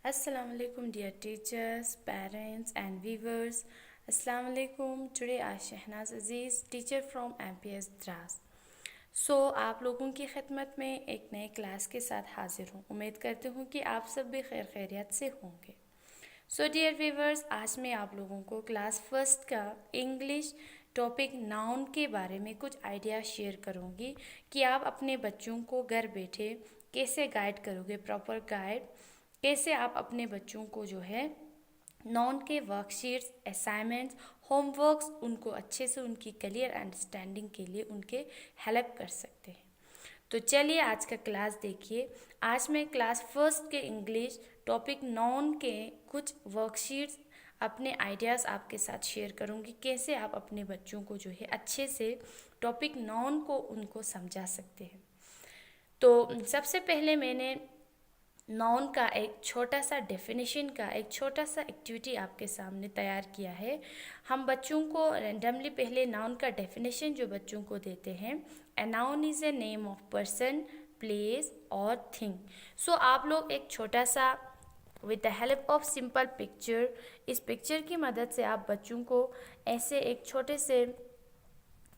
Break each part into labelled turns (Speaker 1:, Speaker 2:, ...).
Speaker 1: Assalamu alaikum dear teachers, parents and viewers. Assalamu alaikum. Today I Shehnaz Aziz, teacher from MPS Dras. आप लोगों की खिदमत में एक नए क्लास के साथ हाजिर हूँ। उम्मीद करती हूँ कि आप सब भी खैर खैरियत से होंगे। डियर व्यूवर्स, आज मैं आप लोगों को क्लास फर्स्ट का इंग्लिश टॉपिक नाउन के बारे में कुछ आइडिया शेयर करूँगी कि आप अपने बच्चों को घर बैठे कैसे गाइड करोगे, प्रॉपर गाइड कैसे आप अपने बच्चों को जो है नॉन के वर्कशीट्स, असाइनमेंट्स, होमवर्क्स उनको अच्छे से उनकी क्लियर अंडरस्टैंडिंग के लिए उनके हेल्प कर सकते हैं। तो चलिए आज का क्लास देखिए। आज मैं क्लास फर्स्ट के इंग्लिश टॉपिक नॉन के कुछ वर्कशीट्स अपने आइडियाज़ आपके साथ शेयर करूँगी, कैसे आप अपने बच्चों को जो है अच्छे से टॉपिक नॉन को उनको समझा सकते हैं। तो सबसे पहले मैंने नाउन का एक छोटा सा डेफिनेशन का एक छोटा सा एक्टिविटी आपके सामने तैयार किया है। हम बच्चों को रैंडमली पहले नाउन का डेफिनेशन जो बच्चों को देते हैं, a noun is a name of person, place और थिंग। आप लोग एक छोटा सा with the help of simple picture, इस पिक्चर की मदद से आप बच्चों को ऐसे एक छोटे से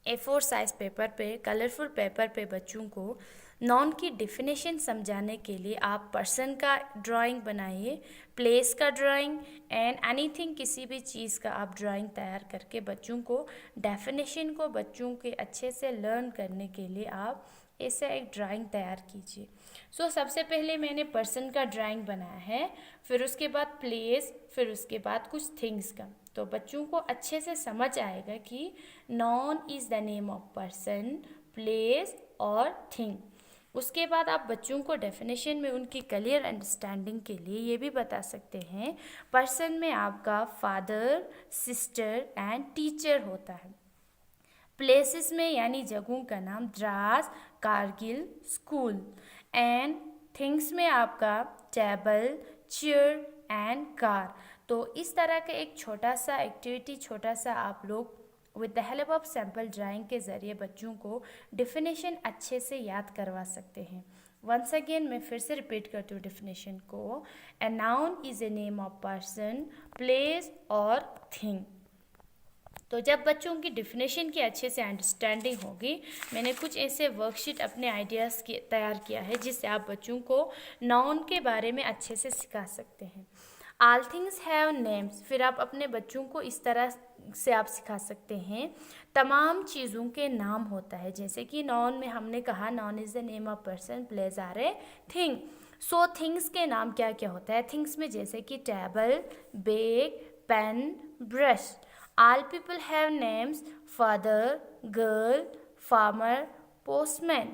Speaker 1: A4 साइज पेपर पे, कलरफुल पेपर पे बच्चों को नॉन की डेफिनेशन समझाने के लिए आप पर्सन का ड्राइंग बनाइए, प्लेस का ड्राइंग एंड एनीथिंग, किसी भी चीज़ का आप ड्राइंग तैयार करके बच्चों को डेफिनेशन को बच्चों के अच्छे से लर्न करने के लिए आप ऐसे एक ड्राइंग तैयार कीजिए। सबसे पहले मैंने पर्सन का ड्राइंग बनाया है, फिर उसके बाद प्लेस, फिर उसके बाद कुछ थिंग्स का। तो बच्चों को अच्छे से समझ आएगा कि non is the name of person, place और थिंग। उसके बाद आप बच्चों को डेफिनेशन में उनकी क्लियर अंडरस्टैंडिंग के लिए ये भी बता सकते हैं, पर्सन में आपका फादर, सिस्टर एंड टीचर होता है। प्लेसेस में यानी जगहों का नाम Dras, Kargil, school. And things में आपका टेबल, चेयर एंड कार। तो इस तरह का एक छोटा सा एक्टिविटी, छोटा सा आप लोग with the help of sample drawing के ज़रिए बच्चों को डेफिनेशन अच्छे से याद करवा सकते हैं। वंस अगेन मैं फिर से रिपीट करती हूँ डेफिनेशन को। A noun is a name of person, place और थिंग। तो जब बच्चों की डेफिनेशन की अच्छे से अंडरस्टैंडिंग होगी, मैंने कुछ ऐसे वर्कशीट अपने आइडियाज़ के तैयार किया है जिससे आप बच्चों को नाउन के बारे में अच्छे से सिखा सकते हैं। ऑल थिंग्स हैव नेम्स, फिर आप अपने बच्चों को इस तरह से आप सिखा सकते हैं, तमाम चीज़ों के नाम होता है। जैसे कि नाउन में हमने कहा noun is the name of person, place are a thing. Things के नाम क्या क्या होता है थिंग्स में, जैसे कि table, bag, pen, brush. All people have names, father, girl, farmer, postman.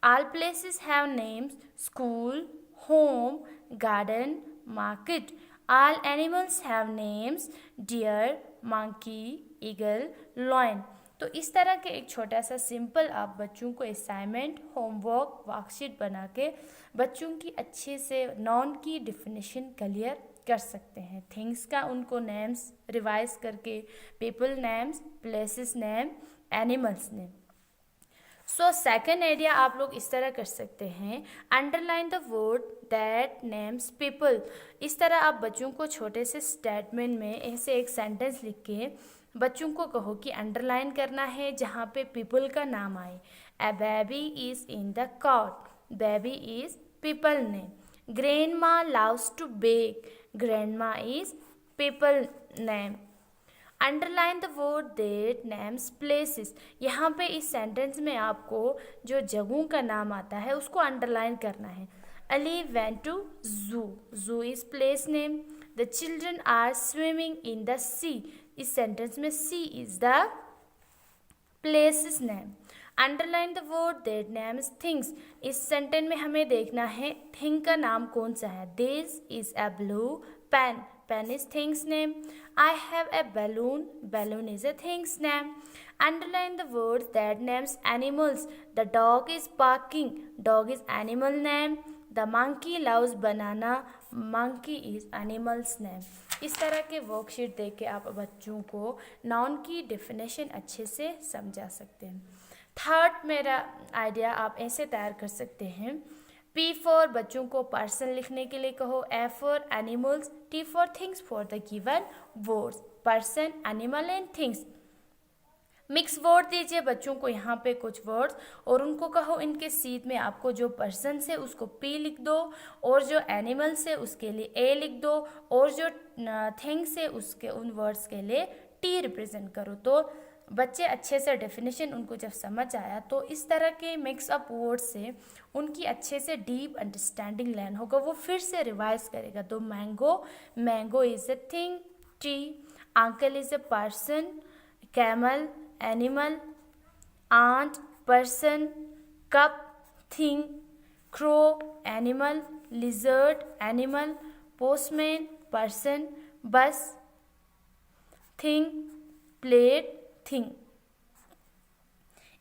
Speaker 1: All places have names, school, home, garden, market. All animals have names, deer, monkey, eagle, lion. तो इस तरह के एक छोटा सा सिंपल आप बच्चों को असाइनमेंट, होमवर्क, वर्कशीट बना के बच्चों की अच्छे से नॉन की डेफिनेशन क्लियर कर सकते हैं। थिंग्स का उनको नेम्स रिवाइज करके, people names, places name, animals name. Second idea आप लोग इस तरह कर सकते हैं, underline the word that names people. इस तरह आप बच्चों को छोटे से स्टेटमेंट में ऐसे एक सेंटेंस लिख के बच्चों को कहो कि अंडरलाइन करना है जहाँ पे पीपल का नाम आए। A baby is in the cot, baby is people name. Grandma loves to bake, grandma is people name. Underline the word that names places, यहाँ पे इस सेंटेंस में आपको जो जगहों का नाम आता है उसको अंडरलाइन करना है। Ali went to zoo, zoo is place name. The children are swimming in the sea, इस सेंटेंस में sea is the places name. Underline the word that names things, इस सेंटेंस में हमें देखना है थिंग का नाम कौन सा है। This is a blue pen, pen is thing's name. I have a balloon, balloon is a thing's name. Underline the word that names animals, the dog is barking, dog is animal name. The monkey loves banana, monkey is animal's name. इस तरह के worksheet दे के आप बच्चों को noun की definition अच्छे से समझा सकते हैं। थर्ड मेरा आइडिया आप ऐसे तैयार कर सकते हैं, P फॉर बच्चों को पर्सन लिखने के लिए कहो, F for animals, T for things for the given words, person, animal and things. Mix word दीजिए बच्चों को यहाँ पे कुछ वर्ड्स और उनको कहो इनके सीध में आपको जो पर्सन से उसको P लिख दो और जो एनिमल से उसके लिए A लिख दो और जो थिंग से उसके उन वर्ड्स के लिए T रिप्रेजेंट करो। तो बच्चे अच्छे से डेफिनेशन उनको जब समझ आया तो इस तरह के मिक्स अप वर्ड से उनकी अच्छे से डीप अंडरस्टैंडिंग लर्न होगा, वो फिर से रिवाइज करेगा। तो mango is a thing, tree, uncle is a person, camel animal, aunt person, cup thing, crow animal, lizard animal, postman person, bus thing, plate thing.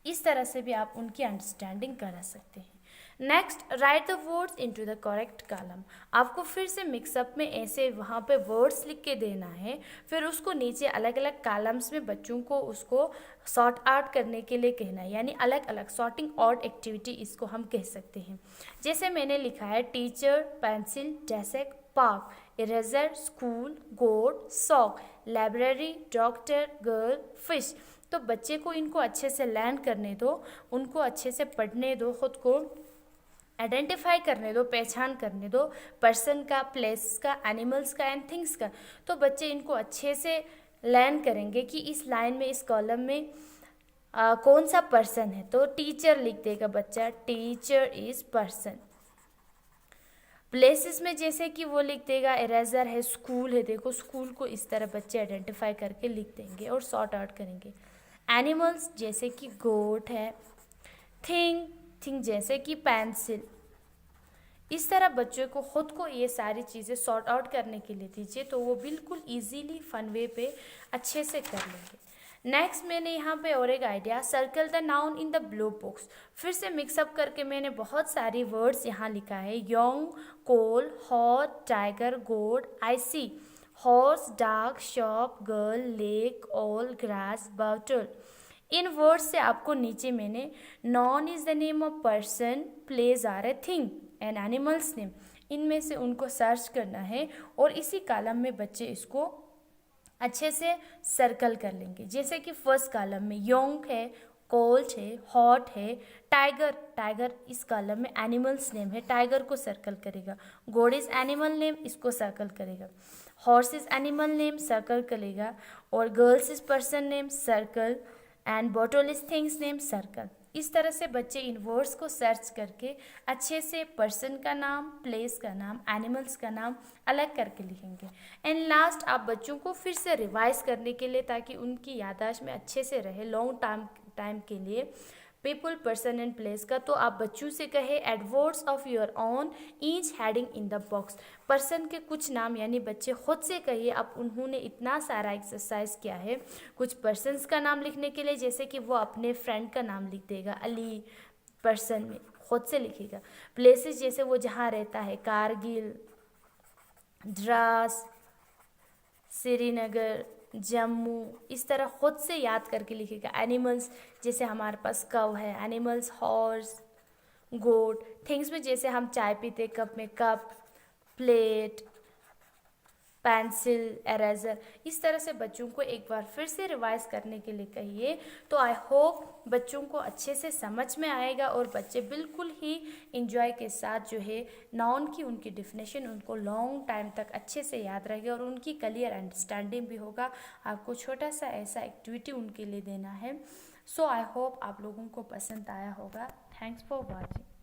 Speaker 1: इस तरह से भी आप उनकी अंडरस्टैंडिंग करा सकते हैं। Next, right the words into the correct column. आपको फिर से मिक्सअप में ऐसे वहाँ पे वर्ड्स लिख के देना है, फिर उसको नीचे अलग अलग कॉलम्स में बच्चों को उसको सॉर्ट आउट करने के लिए कहना है, यानी अलग अलग सॉर्टिंग आउट एक्टिविटी इसको हम कह सकते हैं। जैसे मैंने लिखा है teacher, pencil, desk, park, eraser, school, goat, sock, library, doctor, girl, fish. तो बच्चे को इनको अच्छे से लर्न करने दो, उनको अच्छे से पढ़ने दो, खुद को आइडेंटिफाई करने दो, पहचान करने दो पर्सन का, प्लेस का, एनिमल्स का एंड थिंग्स का। तो बच्चे इनको अच्छे से लर्न करेंगे कि इस लाइन में, इस कॉलम में कौन सा पर्सन है। तो टीचर लिख देगा बच्चा, टीचर इज पर्सन। प्लेसेस में जैसे कि वो लिख देगा, इरेजर है, स्कूल है, देखो स्कूल को इस तरह बच्चे आइडेंटिफाई करके लिख देंगे और सॉर्ट आउट करेंगे। एनिमल्स जैसे कि गोट है, थिंग जैसे कि पेंसिल। इस तरह बच्चों को खुद को ये सारी चीज़ें सॉर्ट आउट करने के लिए दीजिए, तो वो बिल्कुल इजीली फन वे पे अच्छे से कर लेंगे। नेक्स्ट मैंने यहाँ पे और एक idea, circle the noun in the blue box. फिर से मिक्सअप करके मैंने बहुत सारी वर्ड्स यहाँ लिखा है, young, coal, hot, tiger, god, I see, horse, dog, shop, girl, lake, all, grass, bottle. In words से आपको नीचे मैंने noun is the name of person, place are a thing and animals name, इनमें से उनको सर्च करना है और इसी कॉलम में बच्चे इसको अच्छे से सर्कल कर लेंगे। जैसे कि फर्स्ट कॉलम में यंग है, कोल्ड है, हॉट है, टाइगर इस कॉलम में एनिमल्स नेम है, टाइगर को सर्कल करेगा। गोड इज एनिमल नेम, इसको सर्कल करेगा। Horse is animal name, circle करेगा। और girls is person name, circle. And bottle is thing's name, circle. इस तरह से बच्चे इन वर्ड्स को सर्च करके अच्छे से पर्सन का नाम, प्लेस का नाम, एनिमल्स का नाम अलग करके लिखेंगे। एंड लास्ट, आप बच्चों को फिर से रिवाइज करने के लिए, ताकि उनकी याददाश्त में अच्छे से रहे लॉन्ग टाइम के लिए, पीपल, पर्सन एंड प्लेस का, तो आप बच्चों से कहे add words of your own each heading in the box. Person के कुछ नाम यानी बच्चे खुद से कहिए। अब उन्होंने इतना सारा एक्सरसाइज किया है, कुछ पर्सन्स का नाम लिखने के लिए, जैसे कि वो अपने फ्रेंड का नाम लिख देगा, अली, पर्सन में खुद से लिखेगा। प्लेसेस जैसे वो जहाँ रहता है, कारगिल, द्रास, श्रीनगर, जम्मू, इस तरह खुद से याद करके लिखेगा। एनिमल्स जैसे हमारे पास कव है, एनिमल्स, हॉर्स, गोट। थिंग्स में जैसे हम चाय पीते कप में, कप, प्लेट, पेंसिल, इरेजर। इस तरह से बच्चों को एक बार फिर से रिवाइज करने के लिए कहिए। तो आई होप बच्चों को अच्छे से समझ में आएगा और बच्चे बिल्कुल ही इंजॉय के साथ जो है नाउन की उनकी डेफिनेशन उनको लॉन्ग टाइम तक अच्छे से याद रहेगी और उनकी क्लियर अंडरस्टैंडिंग भी होगा। आपको छोटा सा ऐसा एक्टिविटी उनके लिए देना है। सो आई होप आप लोगों को पसंद आया होगा। Thanks for watching.